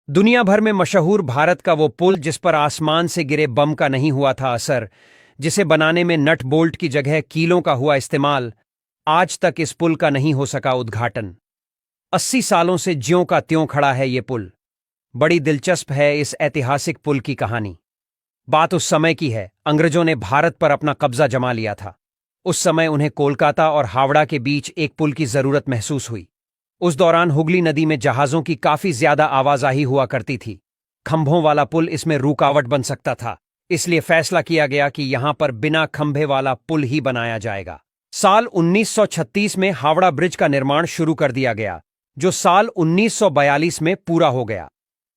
दुनिया भर में मशहूर भारत का वो पुल जिस पर आसमान से गिरे बम का नहीं हुआ था असर, जिसे बनाने में नट बोल्ट की जगह कीलों का हुआ इस्तेमाल, आज तक इस पुल का नहीं हो सका उद्घाटन। 80 सालों से ज्यों का त्यों खड़ा है ये पुल। बड़ी दिलचस्प है इस ऐतिहासिक पुल की कहानी। बात उस समय की है, अंग्रेजों ने भारत पर अपना कब्जा जमा लिया था। उस समय उन्हें कोलकाता और हावड़ा के बीच एक पुल की जरूरत महसूस हुई। उस दौरान हुगली नदी में जहाजों की काफी ज्यादा आवाजाही हुआ करती थी। खंभों वाला पुल इसमें रुकावट बन सकता था, इसलिए फैसला किया गया कि यहां पर बिना खंभे वाला पुल ही बनाया जाएगा। साल 1936 में हावड़ा ब्रिज का निर्माण शुरू कर दिया गया, जो साल 1942 में पूरा हो गया।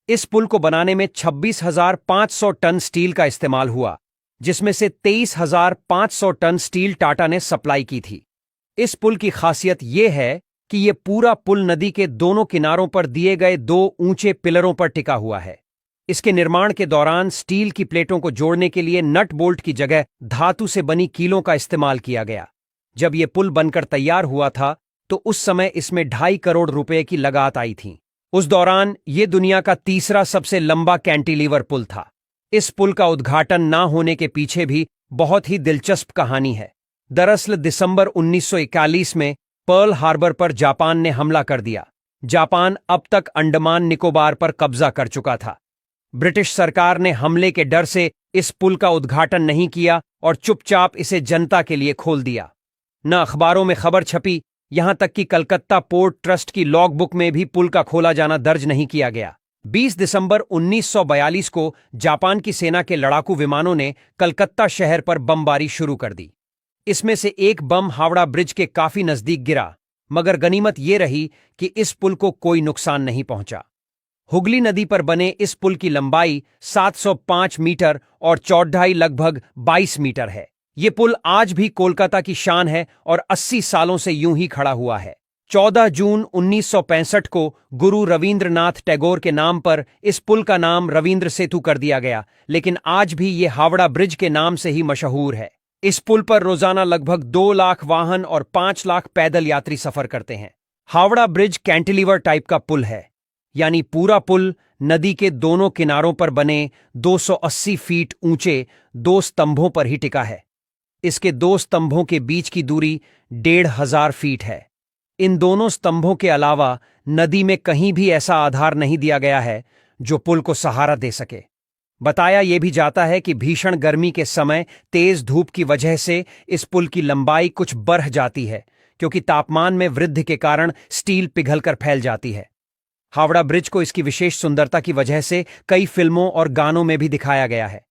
इस पुल को बनाने में 26,500 टन स्टील का इस्तेमाल हुआ, जिसमें से 23,500 टन स्टील टाटा ने सप्लाई की थी। इस पुल की खासियत यह है कि यह पूरा पुल नदी के दोनों किनारों पर दिए गए 2 ऊंचे पिलरों पर टिका हुआ है। इसके निर्माण के दौरान स्टील की प्लेटों को जोड़ने के लिए नट बोल्ट की जगह धातु से बनी कीलों का इस्तेमाल किया गया। जब यह पुल बनकर तैयार हुआ था तो उस समय इसमें 2.5 करोड़ रुपए की लागत आई थी। उस दौरान यह दुनिया का तीसरा सबसे लंबा कैंटिलीवर पुल था। इस पुल का उद्घाटन ना होने के पीछे भी बहुत ही दिलचस्प कहानी है। दरअसल दिसंबर 1941 में पर्ल हार्बर पर जापान ने हमला कर दिया। जापान अब तक अंडमान निकोबार पर कब्जा कर चुका था। ब्रिटिश सरकार ने हमले के डर से इस पुल का उद्घाटन नहीं किया और चुपचाप इसे जनता के लिए खोल दिया। न अखबारों में खबर छपी, यहां तक कि कलकत्ता पोर्ट ट्रस्ट की लॉग बुक में भी पुल का खोला जाना दर्ज नहीं किया गया। 20 दिसंबर 1942 को जापान की सेना के लड़ाकू विमानों ने कलकत्ता शहर पर बमबारी शुरू कर दी। इसमें से एक बम हावड़ा ब्रिज के काफी नजदीक गिरा, मगर गनीमत यह रही कि इस पुल को कोई नुकसान नहीं पहुंचा। हुगली नदी पर बने इस पुल की लंबाई 705 मीटर और चौड़ाई लगभग 22 मीटर है। ये पुल आज भी कोलकाता की शान है और 80 सालों से यूं ही खड़ा हुआ है। 14 जून 1965 को गुरु रविंद्रनाथ टैगोर के नाम पर इस पुल का नाम रविंद्र सेतु कर दिया गया, लेकिन आज भी ये हावड़ा ब्रिज के नाम से ही मशहूर है। इस पुल पर रोजाना लगभग 2 लाख वाहन और 5 लाख पैदल यात्री सफर करते हैं। हावड़ा ब्रिज कैंटिलीवर टाइप का पुल है, यानी पूरा पुल नदी के दोनों किनारों पर बने 280 फीट ऊंचे 2 स्तंभों पर ही टिका है। इसके 2 स्तंभों के बीच की दूरी 1,500 फीट है। इन दोनों स्तंभों के अलावा नदी में कहीं भी ऐसा आधार नहीं दिया गया है जो पुल को सहारा दे सके। बताया यह भी जाता है कि भीषण गर्मी के समय तेज धूप की वजह से इस पुल की लंबाई कुछ बढ़ जाती है, क्योंकि तापमान में वृद्धि के कारण स्टील पिघलकर फैल जाती है। हावड़ा ब्रिज को इसकी विशेष सुंदरता की वजह से कई फिल्मों और गानों में भी दिखाया गया है।